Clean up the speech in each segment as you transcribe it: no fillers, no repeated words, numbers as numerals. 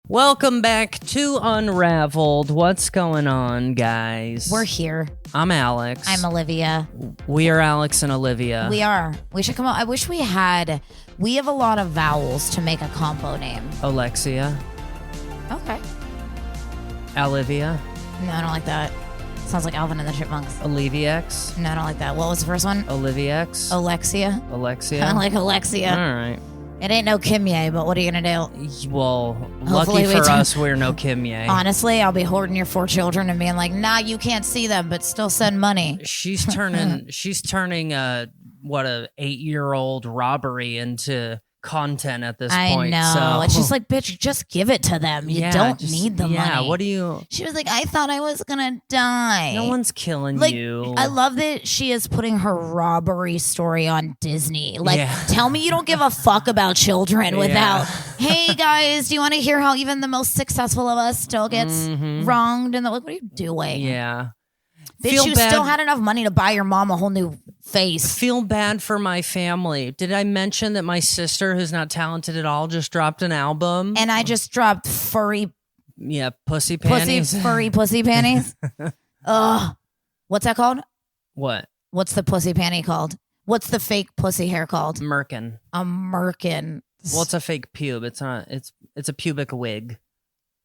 Welcome back to Unraveled. What's going on, guys? We're here. I'm Alex. I'm Olivia. We are Alex and Olivia. We are. We should come up. I wish we had. We have a lot of vowels to make a combo name. Alexia. Okay. Olivia. No, I don't like that. Sounds like Alvin and the Chipmunks. Oliviex. No, I don't like that. What was the first one? Oliviex. Alexia. Alexia. I like Alexia. All right. It ain't no Kimye, but what are you going to do? Well, Hopefully lucky for us, we're no Kimye. Honestly, I'll be hoarding your 4 children and being like, nah, you can't see them, but still send money. She's turning a 8-year-old robbery into content at this point. I know. So. It's just like, bitch, just give it to them. You don't need the money. Yeah, what do you... She was like, I thought I was going to die. No one's killing you. I love that she is putting her robbery story on Disney. Like, tell me you don't give a fuck about children without, hey, guys, do you want to hear how even the most successful of us still gets wronged? And what are you doing? Yeah. Bitch, you still had enough money to buy your mom a whole new face. Feel bad for my family. Did I mention that my sister, who's not talented at all, just dropped an album? And I just dropped furry... Yeah, pussy panties. Furry pussy panties. Ugh. What's that called? What? What's the pussy panty called? What's the fake pussy hair called? Merkin. A merkin. Well, it's a fake pube. It's not. It's a pubic wig.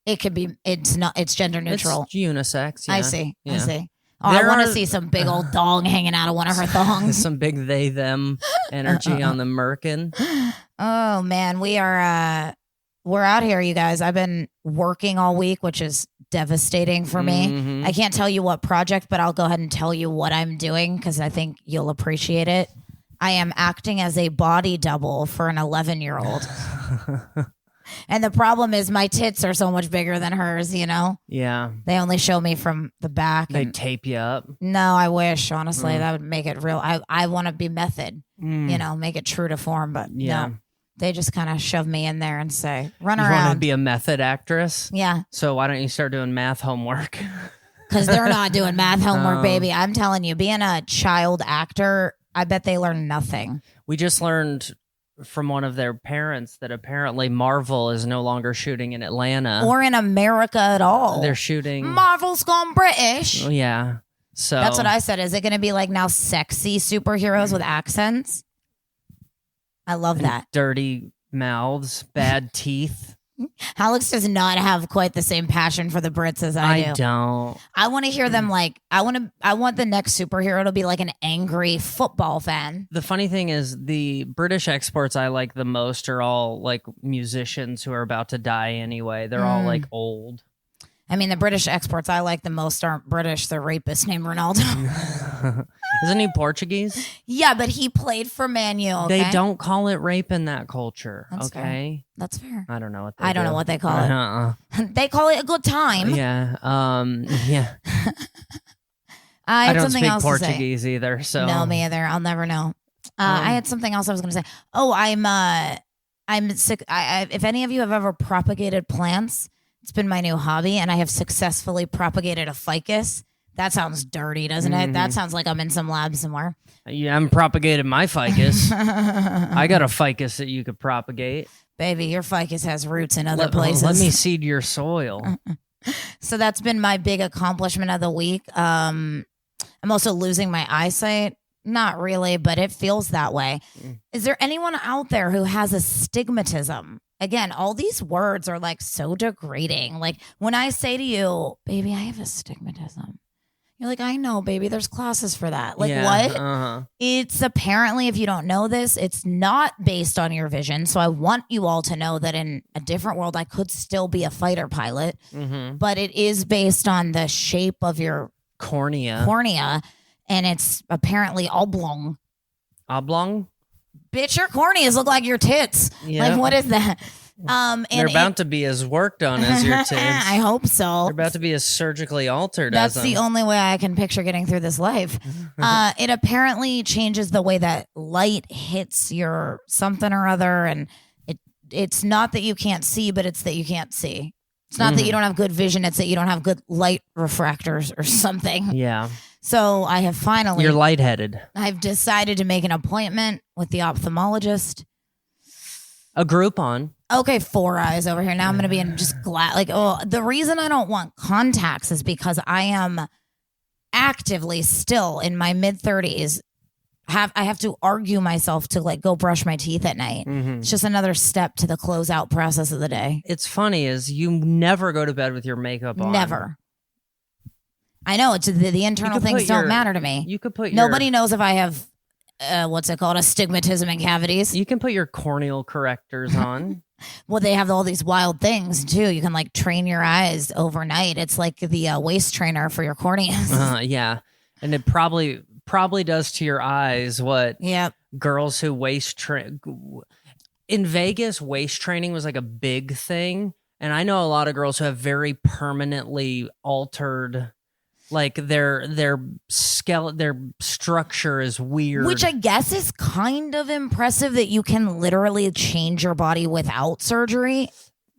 It could be. It's not. It's gender neutral. It's unisex. Yeah. I see. Yeah. I see. Oh, I want to see some big old dong hanging out of one of her thongs. Some big they them energy on the merkin. Oh man, we're out here, you guys. I've been working all week, which is devastating for me. I can't tell you what project, but I'll go ahead and tell you what I'm doing because I think you'll appreciate it. I am acting as a body double for an 11-year-old. And the problem is my tits are so much bigger than hers, you know? Yeah. They only show me from the back. They tape you up. No, I wish, honestly. That would make it real. I want to be method, you know, make it true to form, but no. They just kind of shove me in there and say, run around. You want to be a method actress? Yeah. So why don't you start doing math homework? Because they're not doing math homework, baby. I'm telling you, being a child actor, I bet they learn nothing. We just learned from one of their parents that apparently Marvel is no longer shooting in Atlanta. Or in America at all. They're shooting... Marvel's gone British. Yeah. So that's what I said. Is it going to be like now sexy superheroes with accents? I love that. Dirty mouths, bad teeth. Alex does not have quite the same passion for the Brits as I do. I don't. I want to hear them like, I want the next superhero to be like an angry football fan. The funny thing is the British exports I like the most are all like musicians who are about to die anyway. They're all like old. I mean, the British exports I like the most aren't British. They're rapist named Ronaldo. Isn't he Portuguese? Yeah, but he played for Man U. Okay? They don't call it rape in that culture. That's okay, fair. That's fair. I don't know what I don't know what they call it. They call it a good time. Yeah. Yeah. I don't something speak else Portuguese either. So no, me either. I'll never know. I had something else I was going to say. Oh, I'm sick. If any of you have ever propagated plants, it's been my new hobby, and I have successfully propagated a ficus. That sounds dirty, doesn't it? That sounds like I'm in some lab somewhere. Yeah, I'm propagated my ficus. I got a ficus that you could propagate. Baby, your ficus has roots in other places. Let me seed your soil. So that's been my big accomplishment of the week. I'm also losing my eyesight. Not really, but it feels that way. Is there anyone out there who has astigmatism? Again, all these words are like so degrading. Like when I say to you, baby, I have astigmatism. You're like, I know, baby, there's classes for that. Like what? It's apparently, if you don't know this, it's not based on your vision. So I want you all to know that in a different world, I could still be a fighter pilot, but it is based on the shape of your cornea. And it's apparently oblong. Oblong? Bitch, your corneas look like your tits. Yep. Like, what is that? And they're about to be as work done as your tits. I hope so. They're about to be as surgically altered That's as the only way I can picture getting through this life. It apparently changes the way that light hits your something or other. And it's not that you can't see, but it's that you can't see. It's not that you don't have good vision. It's that you don't have good light refractors or something. Yeah. So I have finally... You're lightheaded. I've decided to make an appointment with the ophthalmologist. A Groupon. Okay, 4 eyes over here. Now I'm going to be in just glad. Like, oh, the reason I don't want contacts is because I am actively still in my mid-30s. I have to argue myself to like go brush my teeth at night. It's just another step to the closeout process of the day. It's funny is you never go to bed with your makeup on. Never. I know it's the internal things don't matter to me. You could put nobody knows if I have what's it called, astigmatism in cavities. You can put your corneal correctors on. Well, they have all these wild things too. You can like train your eyes overnight. It's like the waist trainer for your corneas. Yeah, and it probably does to your eyes what girls who waist train in Vegas. Waist training was like a big thing, and I know a lot of girls who have very permanently altered. Like their skeleton, their structure is weird. Which I guess is kind of impressive that you can literally change your body without surgery.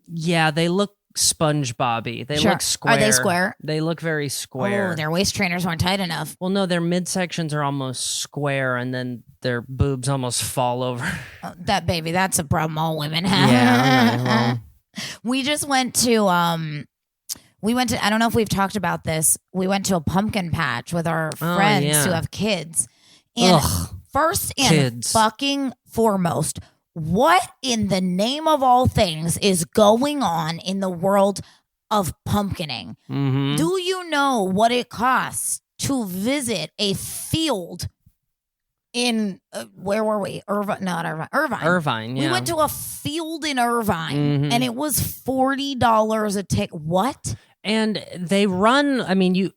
Yeah, they look SpongeBob-y. They look square. Are they square? They look very square. Oh, their waist trainers weren't tight enough. Well, no, their midsections are almost square, and then their boobs almost fall over. That baby, that's a problem all women have. Yeah, well. We just went to I don't know if we've talked about this. We went to a pumpkin patch with our friends who have kids. And first and fucking foremost, what in the name of all things is going on in the world of pumpkining? Do you know what it costs to visit a field in where were we? Irvine. Irvine, yeah. We went to a field in Irvine and it was $40 a ticket. What? And they run, I mean, you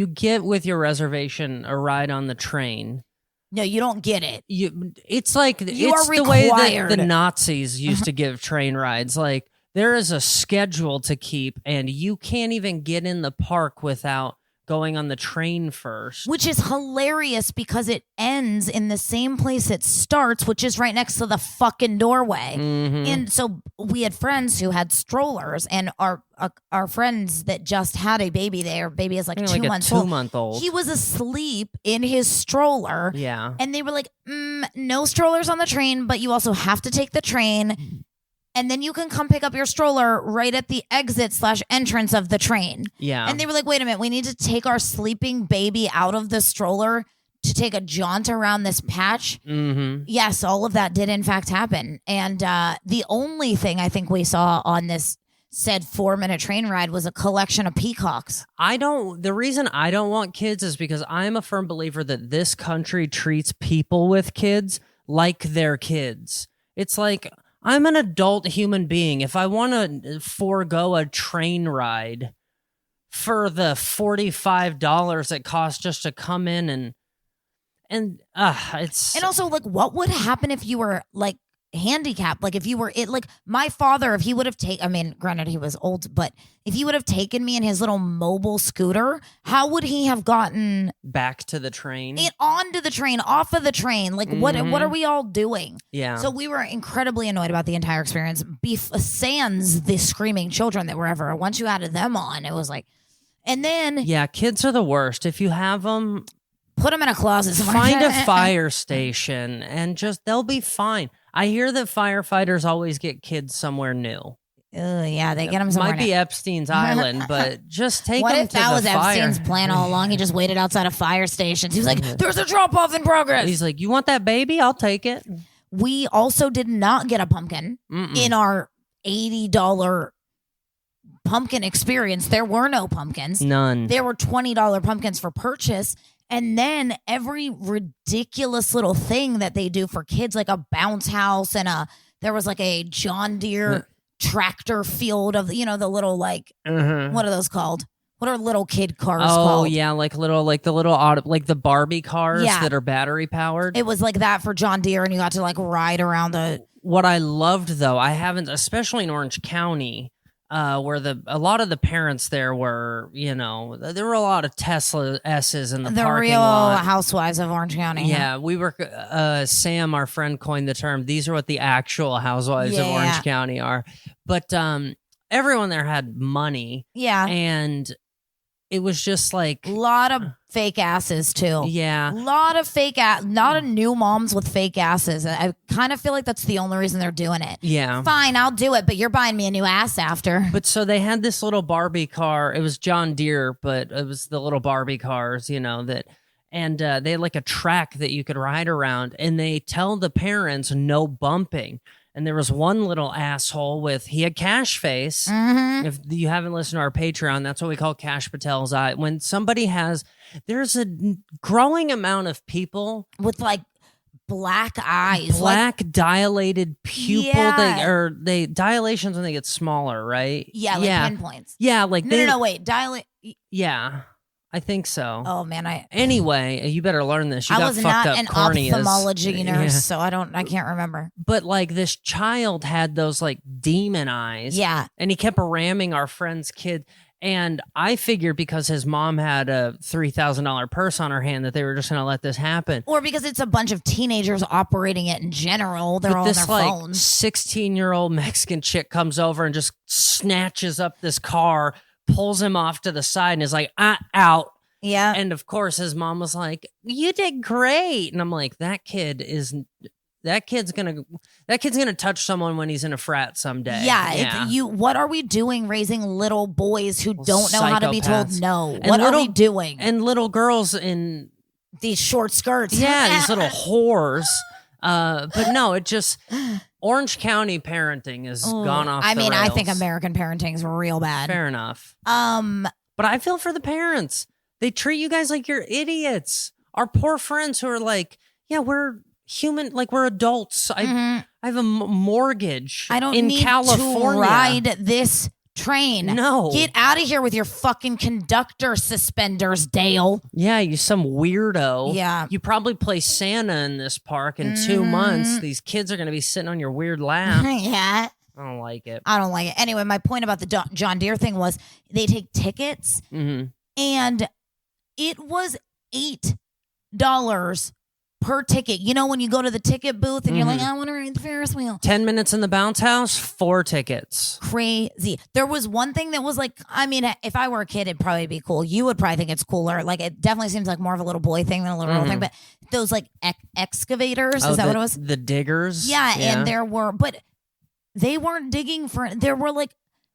get with your reservation a ride on the train. No, you don't get it. It's like it's the way that the Nazis used to give train rides. Like there is a schedule to keep, and you can't even get in the park without going on the train first. Which is hilarious because it ends in the same place it starts, which is right next to the fucking doorway. And so we had friends who had strollers, and our friends that just had a baby, their baby is like 2 months old. 2 month old. He was asleep in his stroller. Yeah. And they were like, no strollers on the train, but you also have to take the train. And then you can come pick up your stroller right at the exit/entrance of the train. Yeah. And they were like, wait a minute, we need to take our sleeping baby out of the stroller to take a jaunt around this patch. Yes, all of that did in fact happen. And the only thing I think we saw on this said 4-minute train ride was a collection of peacocks. The reason I don't want kids is because I'm a firm believer that this country treats people with kids like they're kids. It's like, I'm an adult human being. If I want to forego a train ride for the $45 it costs just to come in and also like, what would happen if you were like handicapped? Like if you were like my father, if he would have taken, I mean, granted he was old, but if he would have taken me in his little mobile scooter, how would he have gotten back to the train? Onto the train, off of the train? Like what are we all doing? Yeah. So we were incredibly annoyed about the entire experience. Sans the screaming children that were ever. Once you added them on, it was like, and then kids are the worst. If you have them, put them in a closet. Find a fire station and they'll be fine. I hear that firefighters always get kids somewhere new. Yeah, they get them somewhere. Might be Epstein's Island, but just take them to the fire. What if that was Epstein's plan all along? He just waited outside of fire stations. He was like, there's a drop-off in progress. He's like, you want that baby? I'll take it. We also did not get a pumpkin in our $80 pumpkin experience. There were no pumpkins. None. There were $20 pumpkins for purchase. And then every ridiculous little thing that they do for kids, like a bounce house and there was like a John Deere tractor field of, the little like, what are those called? What are little kid cars called? Oh yeah, like the Barbie cars that are battery powered. It was like that for John Deere, and you got to like ride around the. What I loved though, I haven't, especially in Orange County, where a lot of the parents there were, there were a lot of Tesla S's in the parking lot. The real housewives of Orange County. Yeah, we were, Sam, our friend, coined the term, these are what the actual housewives of Orange County are. But everyone there had money. Yeah. And it was just like A lot of fake asses too. yeah. A lot of fake ass, not a new moms with fake asses. I kind of feel like that's the only reason they're doing it. Yeah. Fine, I'll do it, but you're buying me a new ass after. But so they had this little Barbie car. It was John Deere, but it was the little Barbie cars, you know, that, and they had like a track that you could ride around, and they tell the parents no bumping. And there was one little asshole he had cash face. Mm-hmm. If you haven't listened to our Patreon, that's what we call Cash Patel's eye. When somebody there's a growing amount of people With like black eyes. black dilated pupil. Yeah. They dilations when they get smaller, right? Like pinpoints. Yeah, like No, wait. Dilate. Yeah, I think so. Oh, man. Anyway, you better learn this. You I got was fucked not up an corneas. ophthalmology nurse, Yeah. so I can't remember. But like this child had those like demon eyes. Yeah. And he kept ramming our friend's kid. And I figured because his mom had a $3,000 purse on her hand that they were just going to let this happen. Or because it's a bunch of teenagers operating it in general. They're But all on this their like phones. 16-year-old Mexican chick comes over and just snatches up this car, pulls him off to the side, and is like, out. Yeah. And of course, his mom was like, "You did great." And I'm like, that kid's gonna touch someone when he's in a frat someday. Yeah. What are we doing raising little boys who don't know how to be told Psychopaths. no? And What are we doing? And little girls in These short skirts. these little whores. But no, it just Orange County parenting has gone off. I mean, I think rails. American parenting is real bad. Fair enough. But I feel for the parents. They treat you guys like you're idiots. Our poor friends who are like, yeah, we're human, like we're adults. I have a mortgage. I don't in need California. to ride this train. No. Get out of here with your fucking conductor suspenders, Dale. Yeah, you some weirdo. Yeah. You probably play Santa in this park in 2 months. These kids are going to be sitting on your weird lap. Yeah. I don't like it. I don't like it. Anyway, my point about the John Deere thing was they take tickets and it was $8 per ticket. You know, when you go to the ticket booth and you're like, I want to ride the Ferris wheel. 10 minutes in the bounce house, 4 tickets. Crazy. There was one thing that was like, I mean, if I were a kid, it'd probably be cool. You would probably think it's cooler. Like, it definitely seems like more of a little boy thing than a little girl thing. But those like excavators, is that what it was? The diggers? Yeah. And there were, but they weren't digging there were like,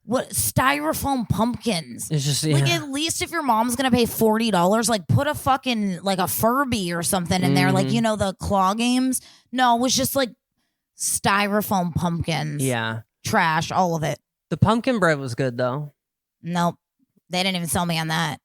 styrofoam pumpkins. It's just, Like, at least if your mom's gonna pay $40, like put a fucking like a Furby or something in there, like, you know, the claw games. No, it was just like styrofoam pumpkins. Yeah. Trash, all of it. The pumpkin bread was good, though. Nope. They didn't even sell me on that.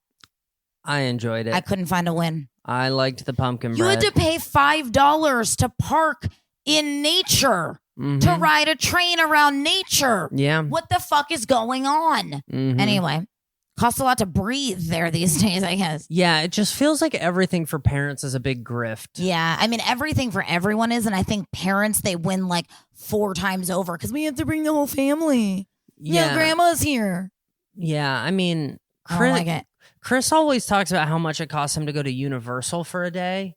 I enjoyed it. I couldn't find a win. I liked the pumpkin You bread. had to pay $5 to park in nature, to ride a train around nature. Yeah. What the fuck is going on? Anyway, costs a lot to breathe there these days, I guess. Yeah, it just feels like everything for parents is a big grift. Yeah, I mean, everything for everyone is, and I think parents, they win like 4 times over because we have to bring the whole family. Yeah, grandma's here. Yeah, I mean, I don't like it. Chris always talks about how much it costs him to go to Universal for a day.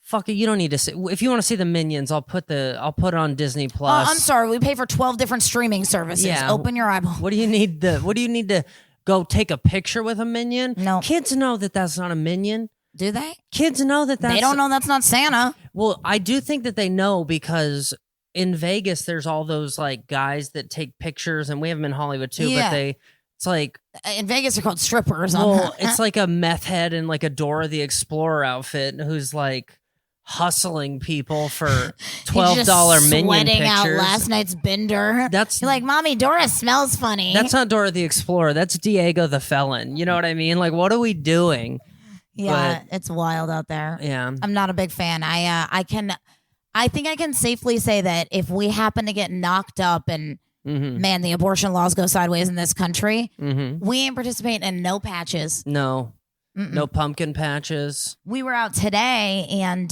Fuck it, you don't need to see. If you want to see the Minions, I'll put it on Disney Plus. Oh, I'm sorry, we pay for 12 different streaming services. Yeah. Open your eyeball. What do you need to go take a picture with a minion? No. Kids know that that's not a minion. Do they? Kids know that that's... They don't know that's not Santa. Well, I do think that they know because in Vegas, there's all those like guys that take pictures, and we have them in Hollywood too, Yeah. but it's like... In Vegas, they're called strippers. Well, it's like a meth head in like a Dora the Explorer outfit who's like hustling people for $12 minion sweating pictures. out last night's bender. You're like, Mommy, Dora smells funny. That's not Dora the Explorer. That's Diego the Felon. You know what I mean? Like, what are we doing? Yeah, it's wild out there. Yeah. I'm not a big fan. I think I can safely say that if we happen to get knocked up and man, the abortion laws go sideways in this country, we ain't participating in no patches. No. No pumpkin patches. We were out today, and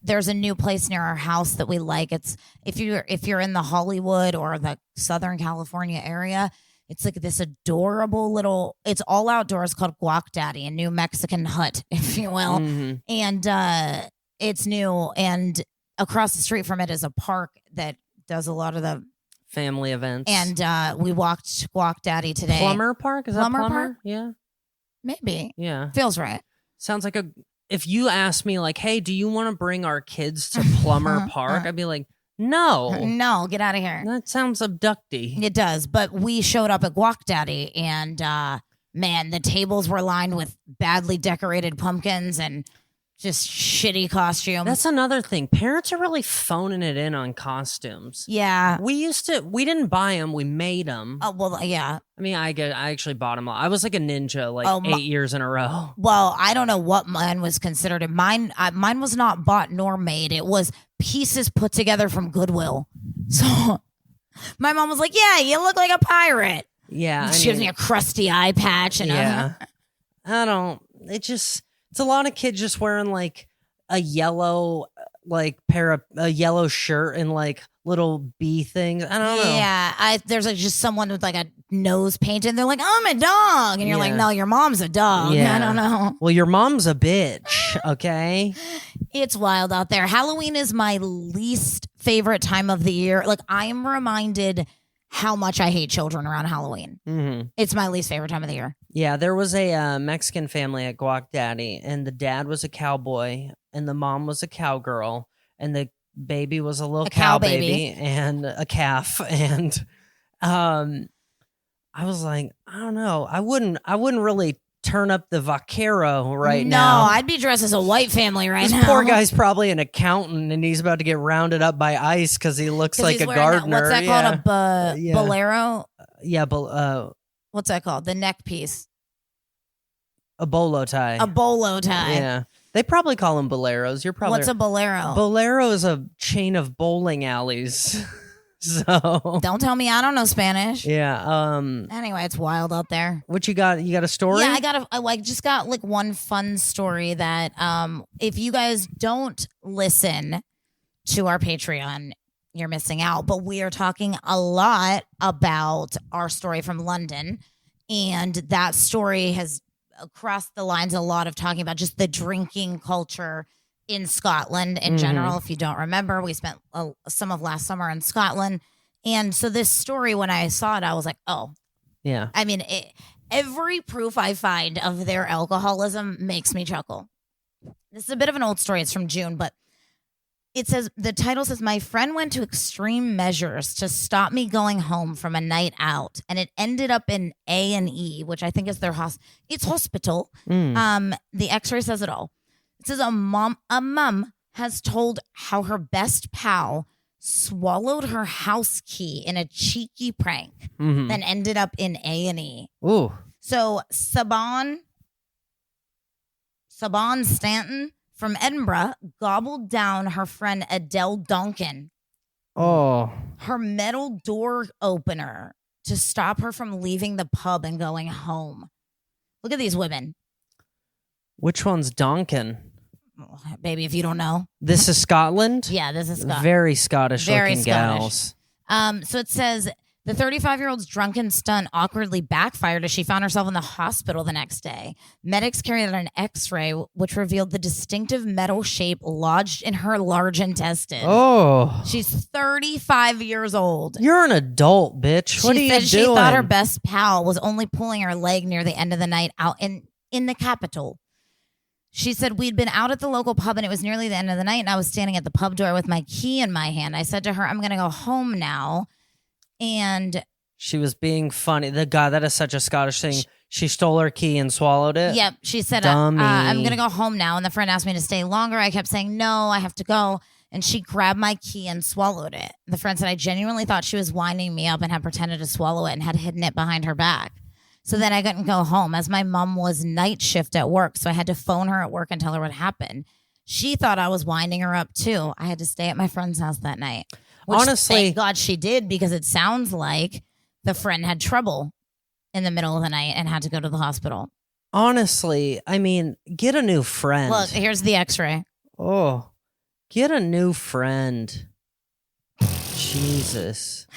there's a new place near our house that we like. It's if you're in the Hollywood or the Southern California area, it's like this adorable little. It's all outdoors, called Guac Daddy, a new Mexican hut, if you will, and it's new. And across the street from it is a park that does a lot of the family events. And we walked Guac Daddy today. Plumber Park? Is that Plumber Plumber? Park? Yeah. Maybe. Yeah. Feels right. Sounds like if you ask me like, hey, do you want to bring our kids to Plumber Park? I'd be like, no. No, get out of here. That sounds abducty. It does. But we showed up at Guac Daddy and man, the tables were lined with badly decorated pumpkins and just shitty costumes. That's another thing. Parents are really phoning it in on costumes. Yeah. We didn't buy them. We made them. Oh, well, yeah. I mean, I actually bought them. I was like a ninja, like 8 years in a row. Well, I don't know what mine was considered. Mine was not bought nor made. It was pieces put together from Goodwill. So my mom was like, yeah, you look like a pirate. Yeah. She gives me a crusty eye patch. And yeah. It's a lot of kids just wearing like a yellow, like a yellow shirt and like little bee things. I don't know. Yeah. There's like just someone with like a nose painted. They're like, I'm a dog. And you're like, no, your mom's a dog. Yeah. I don't know. Well, your mom's a bitch. Okay. It's wild out there. Halloween is my least favorite time of the year. Like, I am reminded how much I hate children around Halloween. Mm-hmm. It's my least favorite time of the year. Yeah, there was a Mexican family at Guac Daddy, and the dad was a cowboy, and the mom was a cowgirl, and the baby was a little cow baby and a calf. And I was like, I don't know. I wouldn't really turn up the vaquero now. No, I'd be dressed as a white family right now. This poor guy's probably an accountant, and he's about to get rounded up by ICE because he looks like a gardener. What's that called? A bolero? Yeah, what's that called? The neck piece. A bolo tie. A bolo tie. Yeah. They probably call them boleros. You're probably. What's a bolero? Bolero is a chain of bowling alleys. So don't tell me I don't know Spanish. Yeah. Anyway, it's wild out there. What you got? You got a story? Yeah, I just got like one fun story that if you guys don't listen to our Patreon, you're missing out. But we are talking a lot about our story from London, and that story has crossed the lines a lot of talking about just the drinking culture in Scotland in general. If you don't remember, we spent some of last summer in Scotland. And so this story, when I saw it, I was like, oh. Yeah. I mean, every proof I find of their alcoholism makes me chuckle. This is a bit of an old story. It's from June, but the title says, my friend went to extreme measures to stop me going home from a night out. And it ended up in A&E, which I think is their it's hospital. The x-ray says it all. It says a mom has told how her best pal swallowed her house key in a cheeky prank, then ended up in A&E. Ooh. So Saban Stanton from Edinburgh gobbled down her friend Adele Duncan. Oh. Her metal door opener to stop her from leaving the pub and going home. Look at these women. Which one's Donkin? Baby, if you don't know. This is Scotland? Yeah, this is Scotland. Very Scottish Very looking Scottish. gals. So it says the 35-year-old's drunken stunt awkwardly backfired as she found herself in the hospital the next day. Medics carried out an x-ray which revealed the distinctive metal shape lodged in her large intestine. Oh. She's 35 years old. You're an adult, bitch. What are you doing? She thought her best pal was only pulling her leg near the end of the night out in the capital. She said, we'd been out at the local pub and it was nearly the end of the night and I was standing at the pub door with my key in my hand. I said to her, I'm going to go home now. And she was being funny. That is such a Scottish thing. She stole her key and swallowed it. Yep. She said, Dummy. I'm going to go home now. And the friend asked me to stay longer. I kept saying, no, I have to go. And she grabbed my key and swallowed it. The friend said, I genuinely thought she was winding me up and had pretended to swallow it and had hidden it behind her back. So then I couldn't go home as my mom was night shift at work. So I had to phone her at work and tell her what happened. She thought I was winding her up too. I had to stay at my friend's house that night. Which, honestly, thank God she did, because it sounds like the friend had trouble in the middle of the night and had to go to the hospital. Honestly, I mean, get a new friend. Look, here's the x-ray. Oh, get a new friend. Jesus.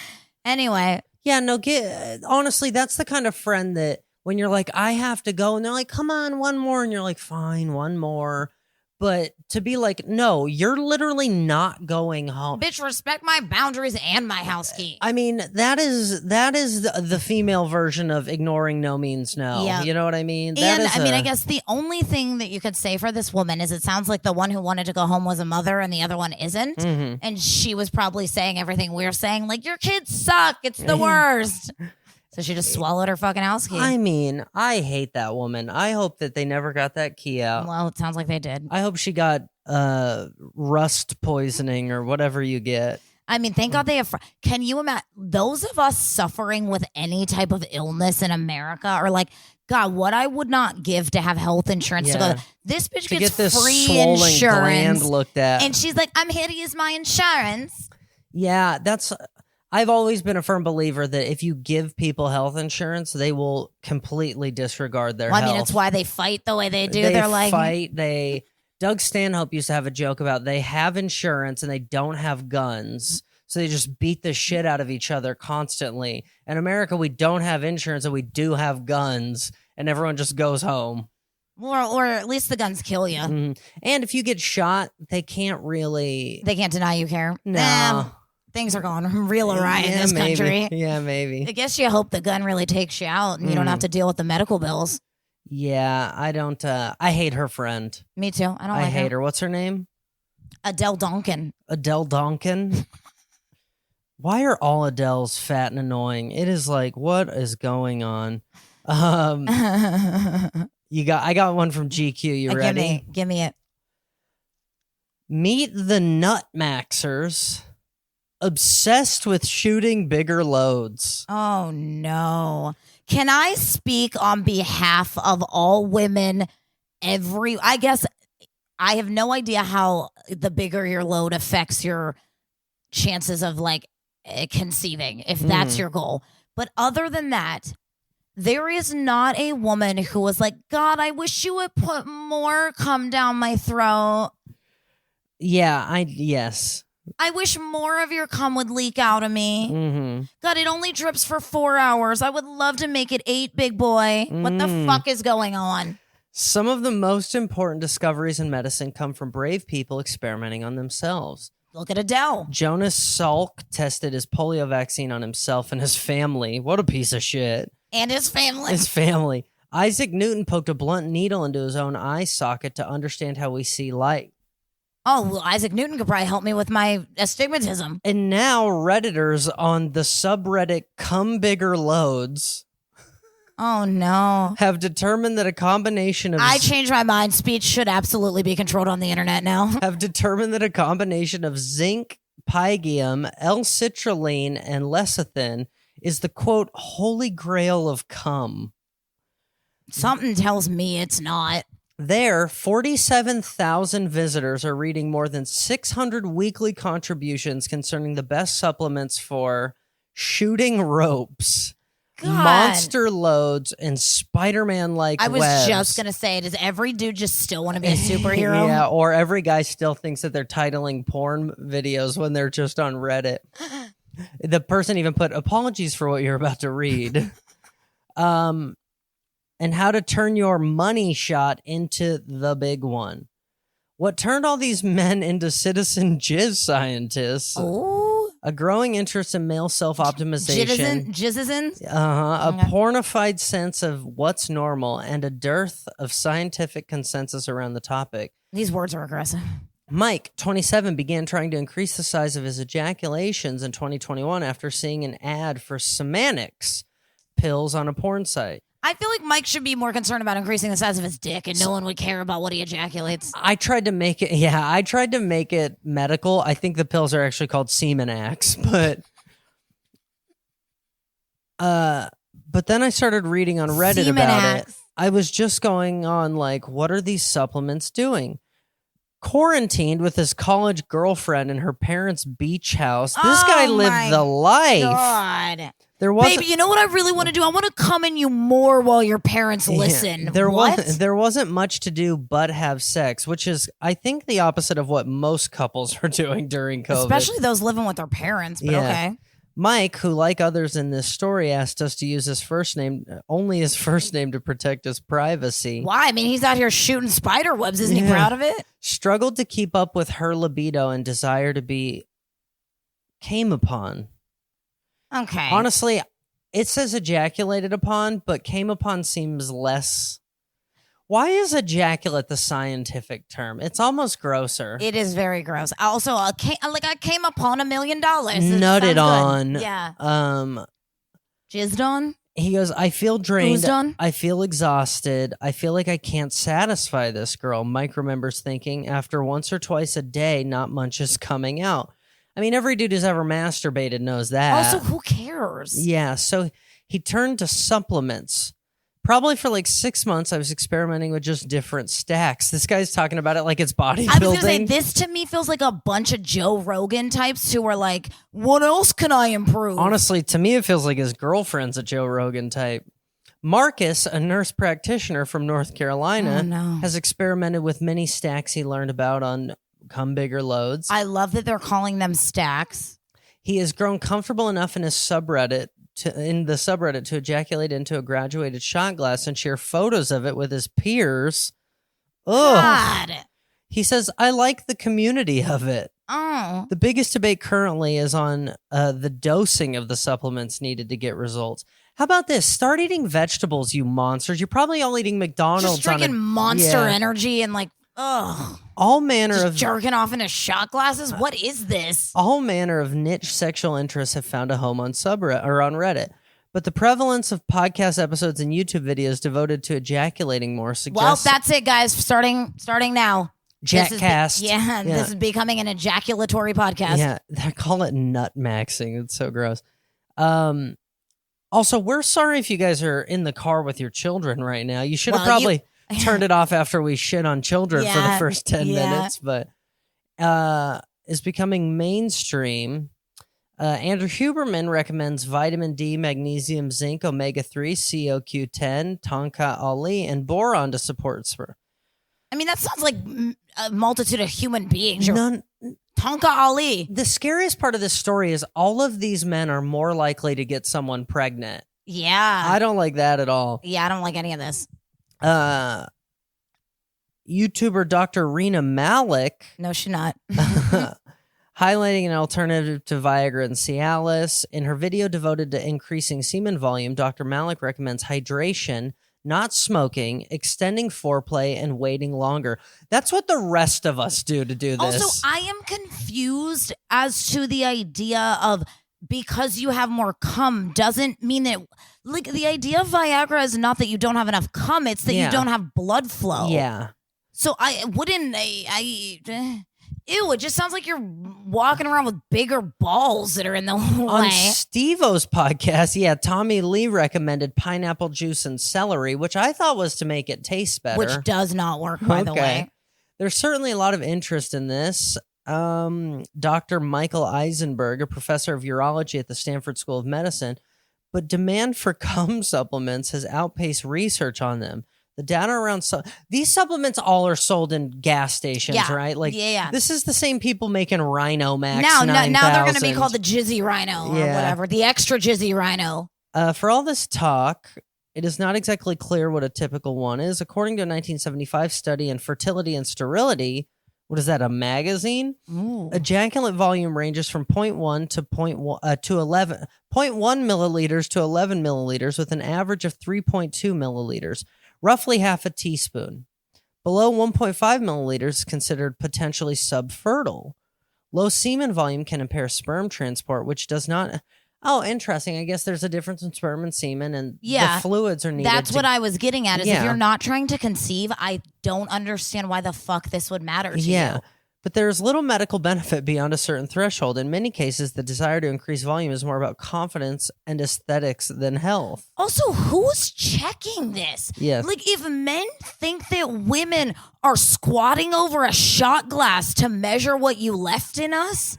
Anyway. Yeah, no, honestly, that's the kind of friend that when you're like, I have to go, and they're like, come on, one more. And you're like, fine, one more. But to be like, no, you're literally not going home. Bitch, respect my boundaries and my house key. I mean, that is the female version of ignoring no means no. Yeah. You know what I mean? And I guess the only thing that you could say for this woman is it sounds like the one who wanted to go home was a mother and the other one isn't. Mm-hmm. And she was probably saying everything we're saying, like, your kids suck. It's the worst. So she just swallowed her fucking house key. I mean, I hate that woman. I hope that they never got that key out. Well, it sounds like they did. I hope she got rust poisoning or whatever you get. I mean, thank God they have. Can you imagine those of us suffering with any type of illness in America are like, God, what I would not give to have health insurance to go. This bitch to gets get this free swollen insurance gland looked at. And she's like, I'm here to use my insurance. Yeah, I've always been a firm believer that if you give people health insurance, they will completely disregard their health. I mean, it's why they fight the way they do. They're like, Doug Stanhope used to have a joke about they have insurance and they don't have guns. So they just beat the shit out of each other constantly. In America, we don't have insurance and we do have guns and everyone just goes home. Or at least the guns kill you. Mm-hmm. And if you get shot, they can't deny you care. No. Things are going real awry in this country. Yeah, maybe. I guess you hope the gun really takes you out and you don't have to deal with the medical bills. Yeah, I don't. I hate her friend. Me too. I hate her. What's her name? Adele Donkin. Adele Donkin? Why are all Adeles fat and annoying? It is like, what is going on? I got one from GQ. You ready? Give me it. Meet the Nutmaxxers. Obsessed with shooting bigger loads. Oh, no. Can I speak on behalf of all women? I guess I have no idea how the bigger your load affects your chances of like conceiving, if that's your goal. But other than that, there is not a woman who was like, God, I wish you would put more cum down my throat. Yeah, yes. I wish more of your cum would leak out of me. Mm-hmm. God, it only drips for 4 hours. I would love to make it 8, big boy. What the fuck is going on? Some of the most important discoveries in medicine come from brave people experimenting on themselves. Look at Adele. Jonas Salk tested his polio vaccine on himself and his family. What a piece of shit. And his family. His family. Isaac Newton poked a blunt needle into his own eye socket to understand how we see light. Oh, well, Isaac Newton could probably help me with my astigmatism. And now Redditors on the subreddit Cum Bigger Loads Oh, no. have determined that a combination of... I changed my mind. Speech should absolutely be controlled on the internet now. have determined that a combination of zinc, pygium, L-citrulline, and lecithin is the, quote, holy grail of cum. Something tells me it's not. There, 47,000 visitors are reading more than 600 weekly contributions concerning the best supplements for shooting ropes, God. monster loads, and Spider-Man-like I was webs. just going to say, does every dude just still want to be a superhero? Yeah, or every guy still thinks that they're titling porn videos when they're just on Reddit. The person even put, apologies for what you're about to read. And how to turn your money shot into the big one. What turned all these men into citizen jizz scientists? Oh, A growing interest in male self-optimization. Jizzizins? A pornified sense of what's normal and a dearth of scientific consensus around the topic. These words are aggressive. Mike, 27, began trying to increase the size of his ejaculations in 2021 after seeing an ad for Semenax pills on a porn site. I feel like Mike should be more concerned about increasing the size of his dick and no one would care about what he ejaculates. I tried to make it medical. I think the pills are actually called Semenax, but then I started reading on Reddit about it. I was just going on like, what are these supplements doing? Quarantined with his college girlfriend in her parents' beach house. This guy lived the life. God. Baby, you know what I really want to do? I want to come in you more while your parents listen. There wasn't much to do but have sex, which is, I think, the opposite of what most couples are doing during COVID. Especially those living with their parents, but okay. Mike, who like others in this story, asked us to use only his first name to protect his privacy. Why? I mean, he's out here shooting spider webs. Isn't he proud of it? Struggled to keep up with her libido and desire to be came upon. Okay. Honestly, it says ejaculated upon, but came upon seems less. Why is ejaculate the scientific term? It's almost grosser. It is very gross. Also, I came upon $1 million. Nutted on. Yeah. Jizzed on? He goes, I feel drained. Oozed on? I feel exhausted. I feel like I can't satisfy this girl. Mike remembers thinking, after once or twice a day, not much is coming out. I mean, every dude who's ever masturbated knows that. Also, who cares? Yeah, so he turned to supplements. Probably for like 6 months, I was experimenting with just different stacks. This guy's talking about it like it's bodybuilding. I was going to say, this to me feels like a bunch of Joe Rogan types who are like, what else can I improve? Honestly, to me, it feels like his girlfriend's a Joe Rogan type. Marcus, a nurse practitioner from North Carolina, has experimented with many stacks he learned about on Come Bigger Loads. I love that they're calling them stacks. He has grown comfortable enough in his subreddit to ejaculate into a graduated shot glass and share photos of it with his peers. Ugh. God. He says, I like the community of it. Oh. The biggest debate currently is on the dosing of the supplements needed to get results. How about this? Start eating vegetables, you monsters. You're probably all eating McDonald's. Just drinking Monster Energy and all manner of jerking off into shot glasses. What is this? All manner of niche sexual interests have found a home on Subreddit or on Reddit, but the prevalence of podcast episodes and YouTube videos devoted to ejaculating more suggests. Well, that's it, guys. Starting now. Jackcast. This is becoming an ejaculatory podcast. Yeah, they call it nutmaxing. It's so gross. Also, we're sorry if you guys are in the car with your children right now. You should have probably turned it off after we shit on children for the first 10 minutes, but is becoming mainstream. Andrew Huberman recommends vitamin D, magnesium, zinc, omega-3, CoQ10, tonka ali, and boron to support sperm. I mean, that sounds like a multitude of human beings. Tonka Ali. The scariest part of this story is all of these men are more likely to get someone pregnant. Yeah. I don't like that at all. Yeah, I don't like any of this. YouTuber Dr. Rena Malik. No, she's not. Highlighting an alternative to Viagra and Cialis. In her video devoted to increasing semen volume, Dr. Malik recommends hydration, not smoking, extending foreplay, and waiting longer. That's what the rest of us do to do this. Also, I am confused as to the idea of because you have more cum doesn't mean that, like, the idea of Viagra is not that you don't have enough cum, it's that you don't have blood flow. Yeah. So ew, it just sounds like you're walking around with bigger balls that are in the way. On Steve-O's podcast, Tommy Lee recommended pineapple juice and celery, which I thought was to make it taste better. Which does not work, by the way. There's certainly a lot of interest in this. Dr. Michael Eisenberg, a professor of urology at the Stanford School of Medicine, but demand for cum supplements has outpaced research on them. The data around these supplements all are sold in gas stations, right? Like, this is the same people making Rhino Max. Now they're going to be called the Jizzy Rhino or whatever, the extra Jizzy Rhino. For all this talk, it is not exactly clear what a typical one is. According to a 1975 study in fertility and sterility, what is that, a magazine? Ooh. Ejaculate volume ranges from 0.1 to 0.1 milliliters to 11 milliliters, with an average of 3.2 milliliters. Roughly half a teaspoon. Below 1.5 milliliters is considered potentially subfertile. Low semen volume can impair sperm transport, which does not... Oh, interesting. I guess there's a difference in sperm and semen, and the fluids are needed. That's what I was getting at, is if you're not trying to conceive, I don't understand why the fuck this would matter to you. But there's little medical benefit beyond a certain threshold. In many cases, the desire to increase volume is more about confidence and aesthetics than health. Also, who's checking this? Yeah. Like, if men think that women are squatting over a shot glass to measure what you left in us?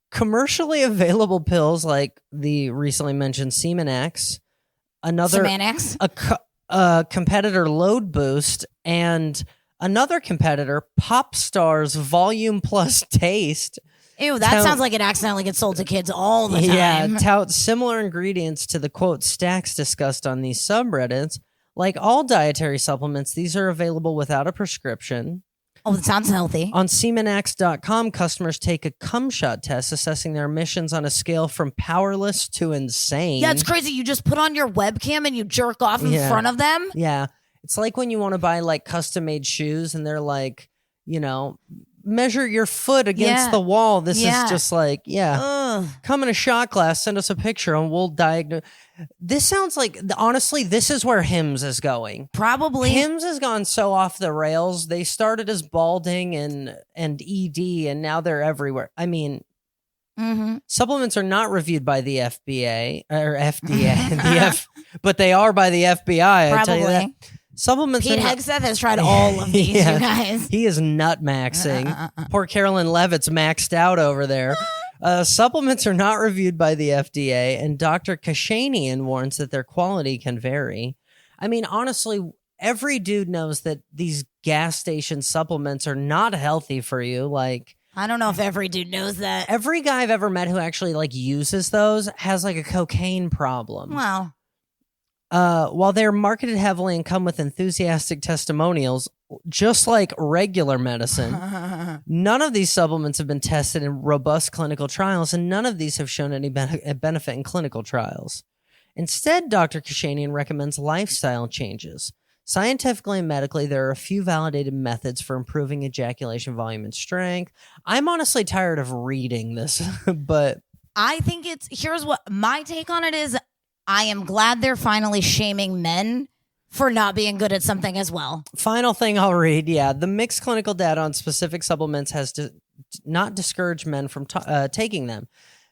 Commercially available pills like the recently mentioned Semenax, Semenax? a competitor Load Boost, and another competitor, Pop Stars Volume Plus Taste, Ew, that sounds like it accidentally gets sold to kids all the time. Yeah, tout similar ingredients to the quote stacks discussed on these subreddits. Like all dietary supplements, these are available without a prescription. Oh, that sounds healthy. On Semenax.com, customers take a cum shot test assessing their emissions on a scale from powerless to insane. Yeah, it's crazy. You just put on your webcam and you jerk off in front of them. Yeah. It's like when you want to buy like custom made shoes and they're like, measure your foot against the wall. This is just like, come in a shot glass, send us a picture and we'll diagnose. This sounds like, honestly, this is where Hims is going. Probably. Hims has gone so off the rails. They started as balding and ED, and now they're everywhere. I mean, supplements are not reviewed by the FBA or FDA, but they are by the FBI. I tell you that. Supplements. Pete Hegseth has tried all of these, you guys. He is nutmaxing. Poor Carolyn Levitt's maxed out over there. Supplements are not reviewed by the FDA, and Dr. Kashanian warns that their quality can vary. I mean, honestly, every dude knows that these gas station supplements are not healthy for you. Like, I don't know if every dude knows that. Every guy I've ever met who actually like uses those has like a cocaine problem. Wow. While they're marketed heavily and come with enthusiastic testimonials, just like regular medicine, none of these supplements have been tested in robust clinical trials, and none of these have shown any benefit in clinical trials. Instead, Dr. Kashanian recommends lifestyle changes. Scientifically and medically, there are a few validated methods for improving ejaculation volume and strength. I'm honestly tired of reading this, but I think here's what my take on it is. I am glad they're finally shaming men for not being good at something as well. Final thing I'll read. Yeah. The mixed clinical data on specific supplements has not discouraged men from taking them.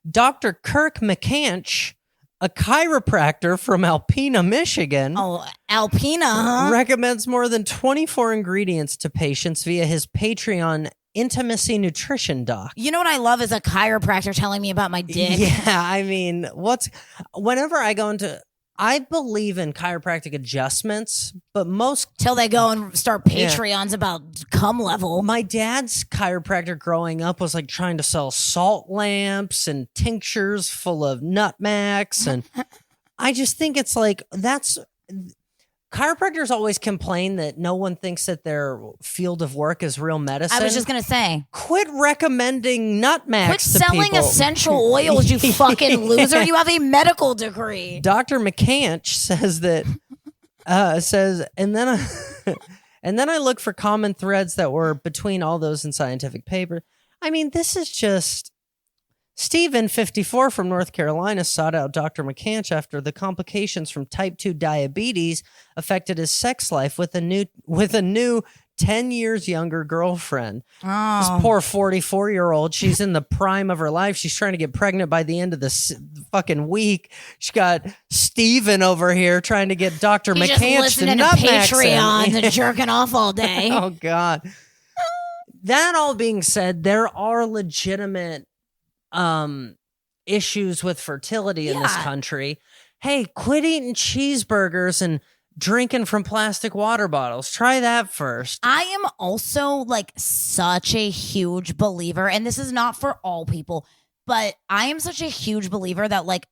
Dr. Kirk McCanch, a chiropractor from Alpena, Michigan. Oh, Alpena, huh? Recommends more than 24 ingredients to patients via his Patreon Intimacy Nutrition Doc. You know what I love is a chiropractor telling me about my dick. Yeah, I mean, whenever I go into, I believe in chiropractic adjustments, but most till they go and start Patreons about cum level. My dad's chiropractor growing up was like trying to sell salt lamps and tinctures full of Nutmaxxing, and I just think it's like chiropractors always complain that no one thinks that their field of work is real medicine. I was just going to say. Quit recommending Nutmaxx Quit selling essential oils, you fucking loser. You have a medical degree. Dr. McCanch says that, and then I look for common threads that were between all those in scientific papers. I mean, this is just... Stephen, 54, from North Carolina, sought out Dr. McCanch after the complications from type 2 diabetes affected his sex life with a new 10 years younger girlfriend. Oh. This poor 44-year-old, she's in the prime of her life. She's trying to get pregnant by the end of the fucking week. She got Stephen over here trying to get Dr. McCanch to Nutmaxxing. Patreons and jerking off all day. Oh, God. That all being said, there are legitimate issues with fertility in this country. Hey, quit eating cheeseburgers and drinking from plastic water bottles. Try that first. I am also like such a huge believer, and this is not for all people, but I am such a huge believer that like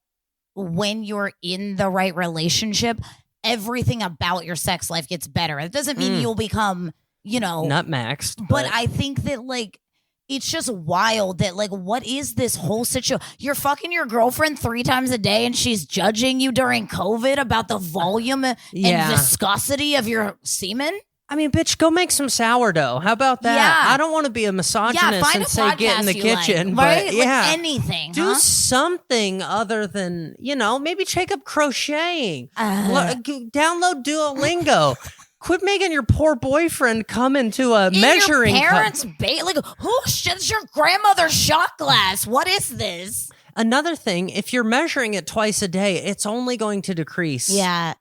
when you're in the right relationship, everything about your sex life gets better. It doesn't mean you'll become, Nutmaxxed. But I think that like it's just wild that like what is this whole situation? You're fucking your girlfriend 3 times a day and she's judging you during COVID about the volume and viscosity of your semen? I mean, bitch, go make some sourdough. How about that? Yeah. I don't want to be a misogynist and say get in the kitchen. Like, but right? Like anything. Do something other than, maybe take up crocheting. Download Duolingo. Quit making your poor boyfriend come into a measuring your parents' like who shits your grandmother's shot glass? What is this? Another thing, if you're measuring it twice a day, it's only going to decrease. Yeah.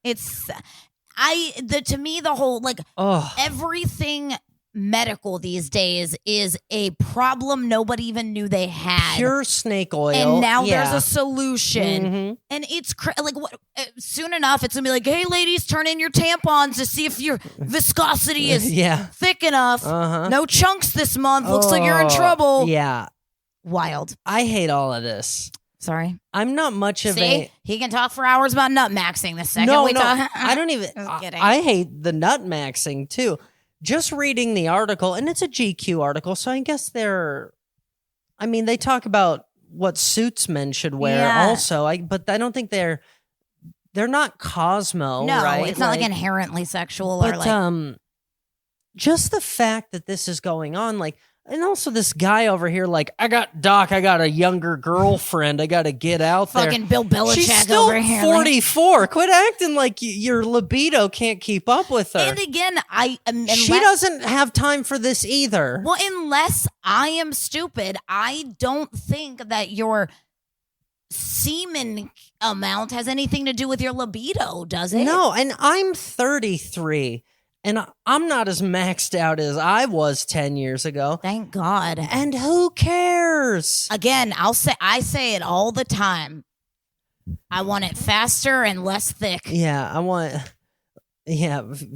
To me the whole like everything medical these days is a problem nobody even knew they had. Pure snake oil. And now there's a solution. Mm-hmm. And it's like what soon enough it's gonna be like, hey ladies, turn in your tampons to see if your viscosity is thick enough. No chunks this month. Looks like you're in trouble. Yeah. Wild. I hate all of this. Sorry. I'm not much of See, he can talk for hours about nutmaxing the second no, we no, talk. I don't even. Just kidding. I hate the nutmaxing too. Just reading the article, and it's a GQ article, so I guess they talk about what suits men should wear also. But I don't think they're not Cosmo. No, right? it's not like inherently sexual but, or like. Just the fact that this is going on, like. And also this guy over here, like, I got a younger girlfriend. I got to get out there. Fucking Bill Belichick She's still over here. 44. Quit acting like your libido can't keep up with her. And again, she doesn't have time for this either. Well, unless I am stupid, I don't think that your semen amount has anything to do with your libido, does it? No, and I'm 33. And I'm not as maxed out as I was 10 years ago. Thank God. And who cares? Again, I say it all the time. I want it faster and less thick. Yeah, I want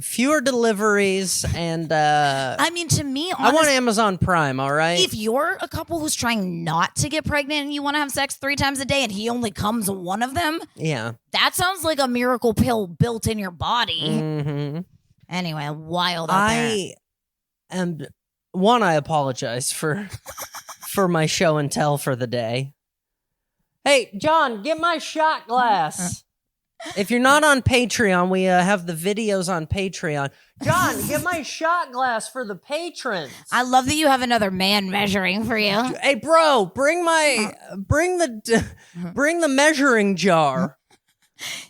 fewer deliveries and to me, honestly, I want Amazon Prime, all right? If you're a couple who's trying not to get pregnant and you want to have sex 3 times a day and he only comes one of them, that sounds like a miracle pill built in your body. Mm-hmm. Anyway, wild out there. I apologize for my show and tell for the day. Hey, John, get my shot glass. If you're not on Patreon, we have the videos on Patreon. John, get my shot glass for the patrons. I love that you have another man measuring for you. Hey, bro, bring the measuring jar.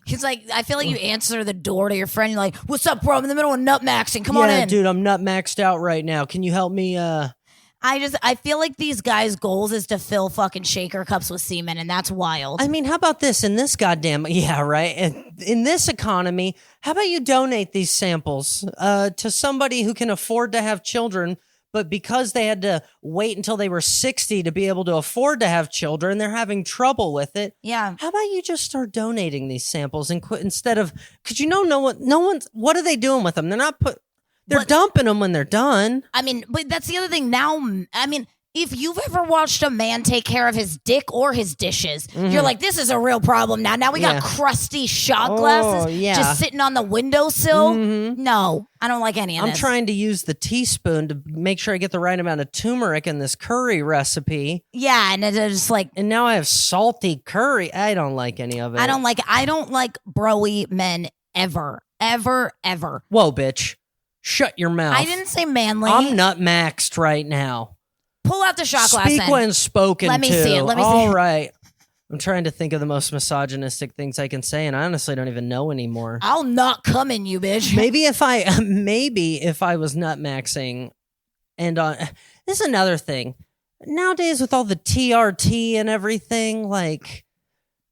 He's like, I feel like you answer the door to your friend. You're like, what's up, bro? I'm in the middle of nutmaxing. Come on in. Dude, I'm nut maxed out right now. Can you help me? I feel like these guys' goals is to fill fucking shaker cups with semen, and that's wild. I mean, how about this in this goddamn, right? In this economy, how about you donate these samples to somebody who can afford to have children, but because they had to wait until they were 60 to be able to afford to have children, they're having trouble with it. Yeah. How about you just start donating these samples and quit instead of, because what are they doing with them? They're dumping them when they're done. I mean, but that's the other thing now. I mean, if you've ever watched a man take care of his dick or his dishes, you're like, this is a real problem now. Now we got crusty shot glasses just sitting on the windowsill. No, I don't like any of this. I'm trying to use the teaspoon to make sure I get the right amount of turmeric in this curry recipe. Yeah, and it's just like... And now I have salty curry. I don't like any of it. I don't like bro-y men ever, ever, ever. Whoa, bitch. Shut your mouth. I didn't say manly. I'm nut maxed right now. Pull out the shot glass. Speak when spoken to. Let me see it. All right. I'm trying to think of the most misogynistic things I can say, and I honestly don't even know anymore. I'll not come in you, bitch. Maybe if I was nut maxing, and this is another thing. Nowadays with all the TRT and everything, like,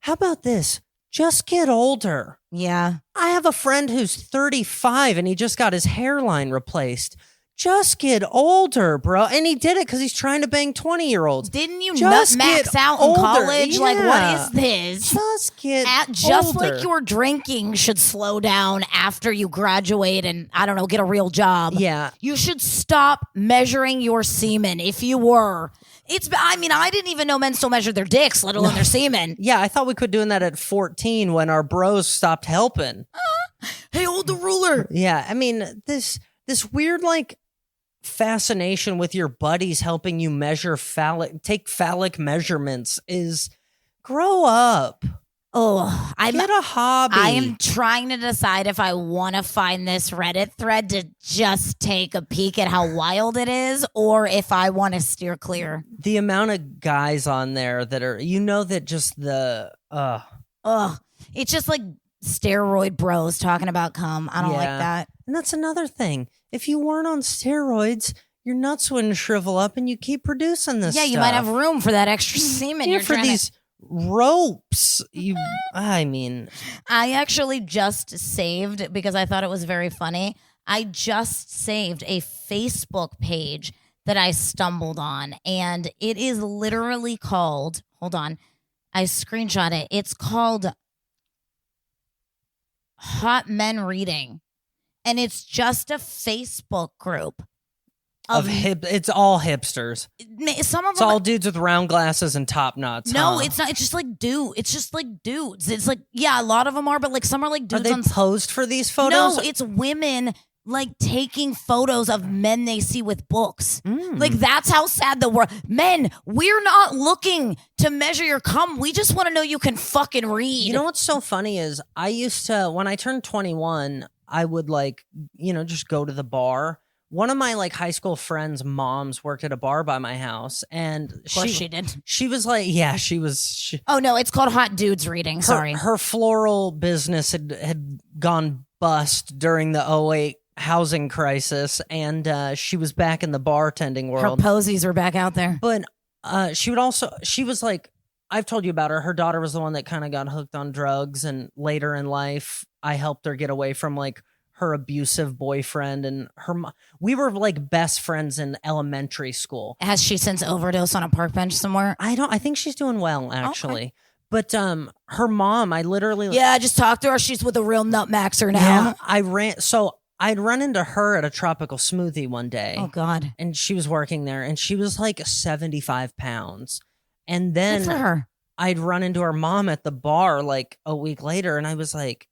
how about this? Just get older. Yeah. I have a friend who's 35 and he just got his hairline replaced. Just get older, bro. And he did it because he's trying to bang 20-year-olds. Didn't you nutmax out in college? Yeah. Like, what is this? Just get just older. like your drinking should slow down after you graduate and, I don't know, get a real job. Yeah. You should stop measuring your semen if you were. I didn't even know men still measured their dicks, let alone their semen. Yeah, I thought we quit doing that at 14 when our bros stopped helping. Hey, hold the ruler. Yeah, I mean, this weird, like, fascination with your buddies helping you take phallic measurements is grow up. Oh, get a hobby. I am trying to decide if I want to find this Reddit thread to just take a peek at how wild it is, or if I want to steer clear. The amount of guys on there that are, that just it's just like steroid bros talking about cum. I don't like that. And that's another thing. If you weren't on steroids, your nuts wouldn't shrivel up and you keep producing this stuff. You might have room for that extra semen. You're for these ropes. I actually just saved, because I thought it was very funny, I just saved a Facebook page that I stumbled on, and it is literally called, hold on, I screenshot it. It's called Hot Men Reading, and it's just a Facebook group. It's all hipsters. Some of It's them, all dudes with round glasses and top knots. no, it's not. It's just like dudes. It's like, yeah, a lot of them are, but like some are like Are dudes they on. posed for these photos? No, it's women like taking photos of men they see with books. Mm. Like that's how sad the world. Men, we're not looking to measure your cum. We just want to know you can fucking read. You know what's so funny is I used to, when I turned 21, I would like, just go to the bar. One of my like high school friends' moms worked at a bar by my house, and Of course she did. She was like, yeah, she was. Oh no, it's called Hot Dudes Reading. Sorry. Her floral business had gone bust during the '08 housing crisis, and she was back in the bartending Her world. posies are back out there. But she was like, I've told you about her. Her daughter was the one that kind of got hooked on drugs, and later in life, I helped her get away from like her abusive boyfriend, and we were like best friends in elementary school. Has she since overdosed on a park bench somewhere? I think she's doing well, actually. Okay. But her mom, I literally... Yeah, I just talked to her. She's with a real Nutmaxxer now. Yeah, I'd run into her at a tropical smoothie one day. Oh, God. And she was working there, and she was like 75 pounds. And then good for her. I'd run into her mom at the bar like a week later, and I was like,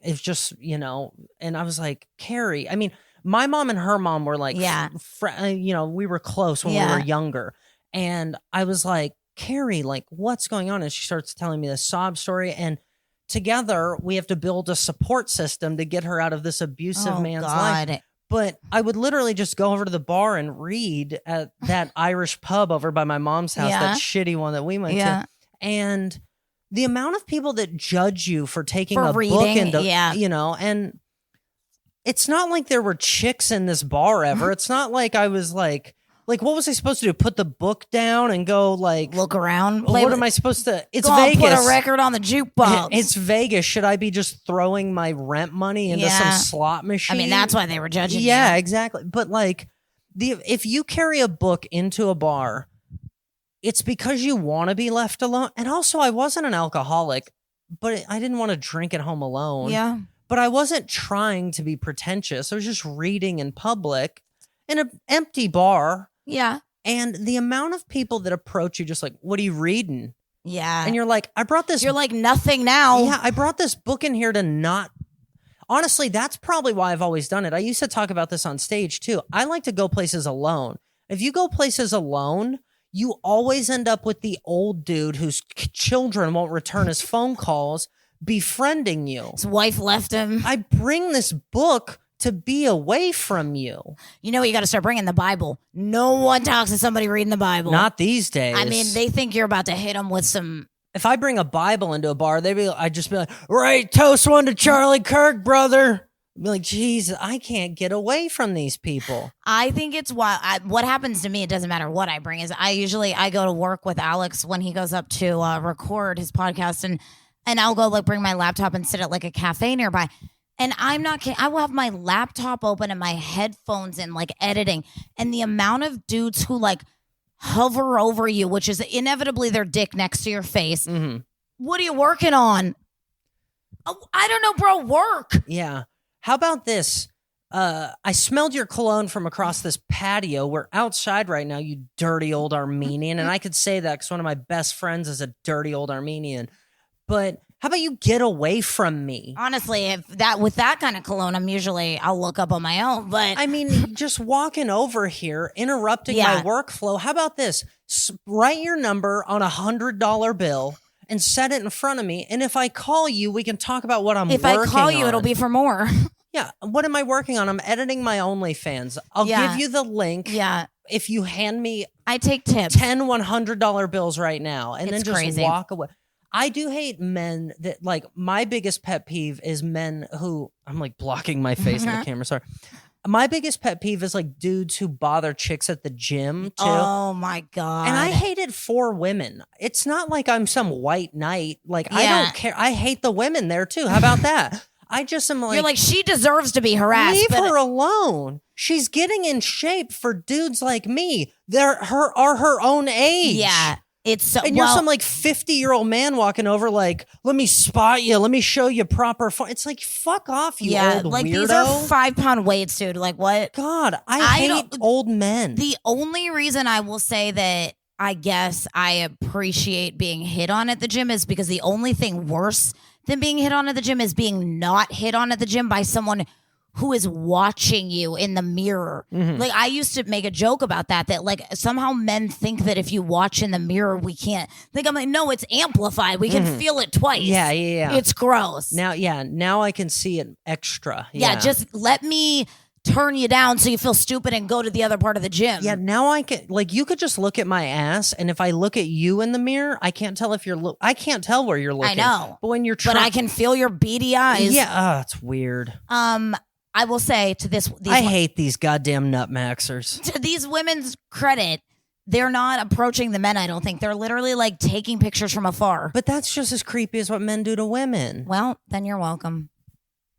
it's just, and I was like, Carrie, I mean, my mom and her mom were like, we were close when we were younger. And I was like, Carrie, like, what's going on? And she starts telling me this sob story. And together we have to build a support system to get her out of this abusive man's life. But I would literally just go over to the bar and read at that Irish pub over by my mom's house, that shitty one that we went to. And the amount of people that judge you for taking a reading, book into, and it's not like there were chicks in this bar ever. It's not like I was like, what was I supposed to do? Put the book down and go like look around? What am I supposed to? It's go Vegas. Put a record on the jukebox. It's Vegas. Should I be just throwing my rent money into some slot machine? I mean, that's why they were judging. Yeah, exactly. But like, if you carry a book into a bar, it's because you want to be left alone. And also, I wasn't an alcoholic, but I didn't want to drink at home alone. Yeah. But I wasn't trying to be pretentious. I was just reading in public in an empty bar. Yeah. And the amount of people that approach you just like, what are you reading? Yeah. And you're like, I brought this. You're like, nothing now. Yeah, I brought this book in here to not. Honestly, that's probably why I've always done it. I used to talk about this on stage too. I like to go places alone. If you go places alone, you always end up with the old dude whose children won't return his phone calls befriending you. His wife left him. I bring this book to be away from you. You know what? You got to start bringing the Bible. No one talks to somebody reading the Bible. Not these days. I mean, they think you're about to hit them with some. If I bring a Bible into a bar, I'd just be like, right, toast one to Charlie Kirk, brother. I'd be like, Jesus, I can't get away from these people. I think it's why what happens to me, it doesn't matter what I bring, is I go to work with Alex when he goes up to record his podcast, and I'll go like bring my laptop and sit at like a cafe nearby. And I'm not kidding. I will have my laptop open and my headphones in, like editing. And the amount of dudes who like hover over you, which is inevitably their dick next to your face. Mm-hmm. What are you working on? Oh, I don't know, bro. Work. Yeah. How about this? I smelled your cologne from across this patio. We're outside right now, you dirty old Armenian. And I could say that because one of my best friends is a dirty old Armenian. But how about you get away from me? Honestly, with that kind of cologne, I'll look up on my own. But I mean, just walking over here, interrupting my workflow. How about this? Write your number on $100 bill and set it in front of me. And if I call you, we can talk about what I'm working on. If I call you, it'll be for more. Yeah. What am I working on? I'm editing my OnlyFans. I'll give you the link. Yeah. If you hand me I take tips. 10 $100 bills right now and then just crazy. Walk away. I do hate men that, like, my biggest pet peeve is men who, I'm like blocking my face in the camera, sorry. My biggest pet peeve is like dudes who bother chicks at the gym too. Oh my God. And I hate it for women. It's not like I'm some white knight. Like, I don't care. I hate the women there too. How about that? I just am like, you're like, she deserves to be harassed. Leave her alone. She's getting in shape for dudes like me. They're her own age. Yeah. It's so, and you're some like 50-year-old man walking over like, let me spot you. Let me show you proper form. It's like, fuck off, you old like weirdo. These are 5-pound weights, dude. Like what? God, I hate old men. The only reason I will say that I guess I appreciate being hit on at the gym is because the only thing worse than being hit on at the gym is being not hit on at the gym by someone who is watching you in the mirror. Like I used to make a joke about that like somehow men think that if you watch in the mirror, we can't. Like I'm like, no, it's amplified. We can feel it twice. Yeah. It's gross. Now I can see it extra. Yeah, just let me turn you down so you feel stupid and go to the other part of the gym. Yeah, now I can, like, you could just look at my ass, and if I look at you in the mirror, I can't tell if you're I can't tell where you're looking. I know. But when you're but I can feel your beady eyes. Yeah, it's weird. I will say to these I hate these goddamn nutmaxers. To these women's credit, they're not approaching the men, I don't think. They're literally like taking pictures from afar. But that's just as creepy as what men do to women. Well, then you're welcome.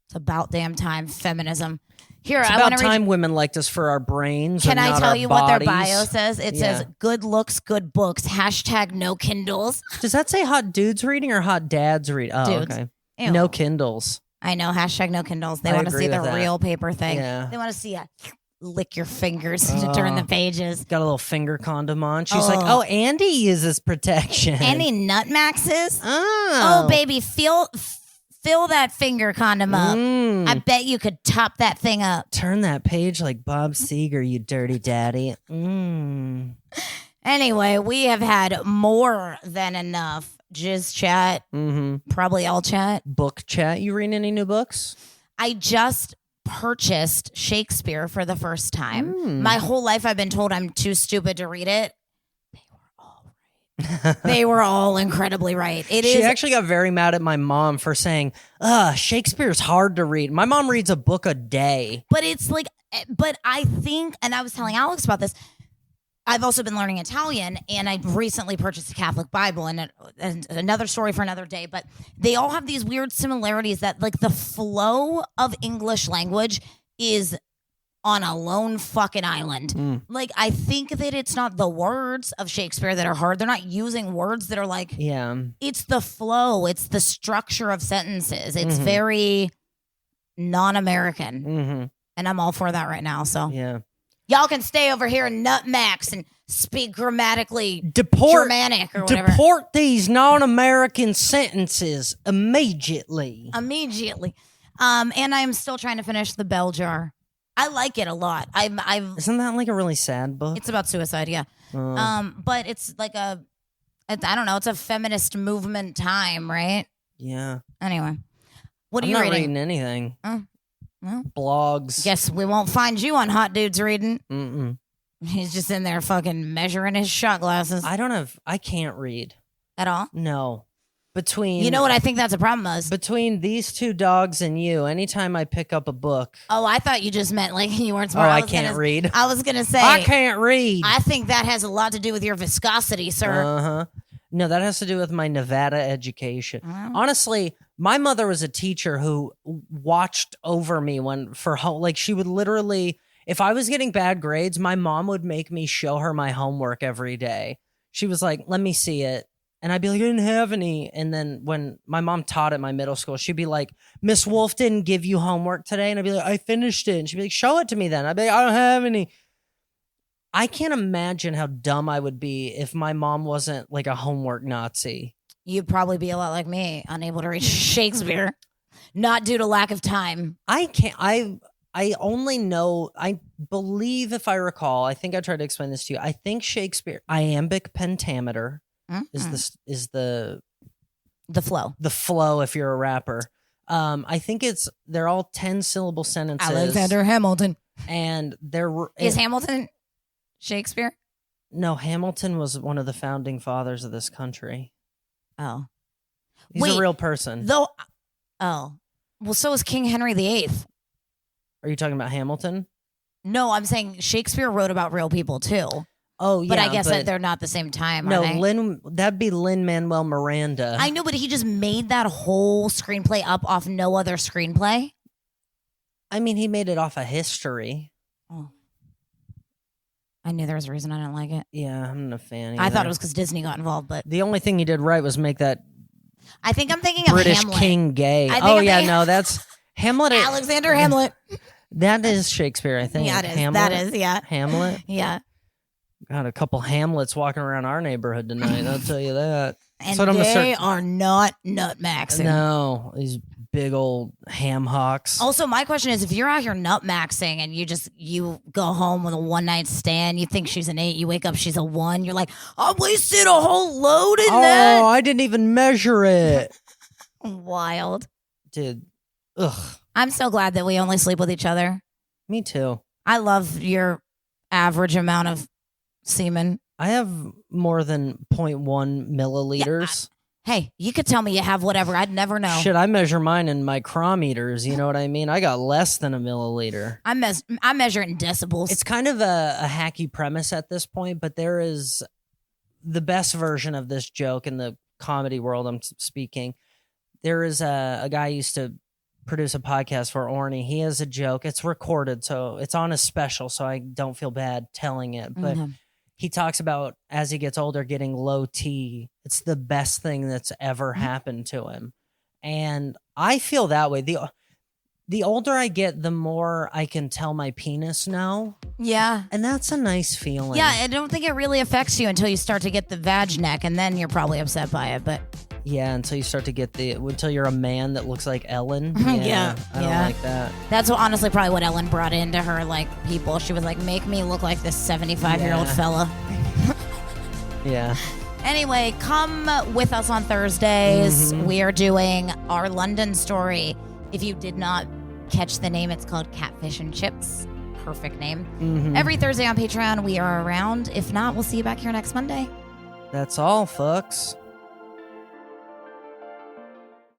It's about damn time. Feminism. Here, it's about time women liked us for our brains. Can I tell you what their bodies. bio says? It says, good looks, good books, # no Kindles. Does that say hot dudes reading or hot dads reading? Oh, dudes. Okay. Ew. No Kindles. I know, # no Kindles. They want to see the real paper thing. Yeah. They want to see you lick your fingers to turn the pages. Got a little finger condom on. She's like, oh, Andy uses protection. Andy Nutmaxxes? Oh, baby, fill that finger condom up. I bet you could top that thing up. Turn that page like Bob Seger, you dirty daddy. Anyway, we have had more than enough jizz chat. Probably all chat. Book chat. You reading any new books? I just purchased Shakespeare for the first time. My whole life I've been told I'm too stupid to read it. They were all incredibly right. She actually got very mad at my mom for saying, Shakespeare's hard to read. My mom reads a book a day. But it's like, but I think, and I was telling Alex about this, I've also been learning Italian, and I recently purchased a Catholic Bible, and another story for another day, but they all have these weird similarities that like the flow of English language is on a lone fucking island. Like, I think that it's not the words of Shakespeare that are hard. They're not using words that are like, it's the flow. It's the structure of sentences. It's very non-American. And I'm all for that right now. So y'all can stay over here and nutmax and speak grammatically Germanic or whatever. Deport these non-American sentences immediately. And I'm still trying to finish The Bell Jar. I like it a lot. Isn't that like a really sad book? It's about suicide, yeah. But it's like I don't know. It's a feminist movement time, right? Yeah. Anyway, what are I'm you not reading? Anything. Well, blogs. Guess we won't find you on Hot Dudes Reading. He's just in there fucking measuring his shot glasses. I can't read at all. No. You know what I think that's a problem is? Between these two dogs and you, anytime I pick up a book. Oh, I thought you just meant like you weren't smart. I can't read. I was going to say. I can't read. I think that has a lot to do with your viscosity, sir. No, that has to do with my Nevada education. Honestly, my mother was a teacher who watched over me like she would literally, if I was getting bad grades, my mom would make me show her my homework every day. She was like, let me see it. And I'd be like, I didn't have any. And then when my mom taught at my middle school, she'd be like, Miss Wolf didn't give you homework today. And I'd be like, I finished it. And she'd be like, show it to me then. I'd be like, I don't have any. I can't imagine how dumb I would be if my mom wasn't like a homework Nazi. You'd probably be a lot like me, unable to read Shakespeare, not due to lack of time. I can't. I only know, I believe if I recall, I think I tried to explain this to you. I think Shakespeare, iambic pentameter. Is the flow. The flow if you're a rapper. I think they're all 10-syllable sentences. Alexander Hamilton. And is Hamilton Shakespeare? No, Hamilton was one of the founding fathers of this country. Oh. He's a real person. Well, so is King Henry VIII. Are you talking about Hamilton? No, I'm saying Shakespeare wrote about real people too. Oh, yeah. But I guess that they're not the same time, no, are they? That'd be Lin-Manuel Miranda. I know, but he just made that whole screenplay up off no other screenplay. I mean, he made it off of history. Oh. I knew there was a reason I didn't like it. Yeah, I'm not a fan either. I thought it was because Disney got involved, but The only thing he did right was make that I think I'm thinking British of Hamlet. king gay. No, that's Hamlet. Alexander Hamlet. That is Shakespeare, I think. Yeah, it is. Hamlet? That is, yeah. Hamlet? Yeah. Got a couple Hamlets walking around our neighborhood tonight, I'll tell you that. And So I'm gonna they start- are not nutmaxing. No, these big old ham hocks. Also, my question is, if you're out here nutmaxing and you go home with a one night stand, you think she's an 8, you wake up, she's a 1, you're like, I wasted a whole load in that. I didn't even measure it. Wild. Dude, ugh. I'm so glad that we only sleep with each other. Me too. I love your average amount of semen. I have more than 0.1 milliliters. Hey, you could tell me you have whatever. I'd never know. Shit, I measure mine in micrometers. You know what I mean? I got less than a milliliter. I measure it in decibels. It's kind of a hacky premise at this point, but there is the best version of this joke in the comedy world. I'm speaking. There is a guy who used to produce a podcast for Orny. He has a joke. It's recorded, so it's on a special, so I don't feel bad telling it. But he talks about as he gets older getting low T. It's the best thing that's ever happened to him. And I feel that way. The older I get, the more I can tell my penis no. Yeah. And that's a nice feeling. Yeah, I don't think it really affects you until you start to get the vag neck, and then you're probably upset by it. But yeah, until you start to get until you're a man that looks like Ellen. Yeah, I don't like that. That's honestly probably what Ellen brought into her people. She was like, make me look like this 75-year-old fella. Yeah. Anyway, come with us on Thursdays. We are doing our London story. If you did not catch the name, it's called Catfish and Chips. Perfect name. Every Thursday on Patreon, we are around. If not, we'll see you back here next Monday. That's all, folks.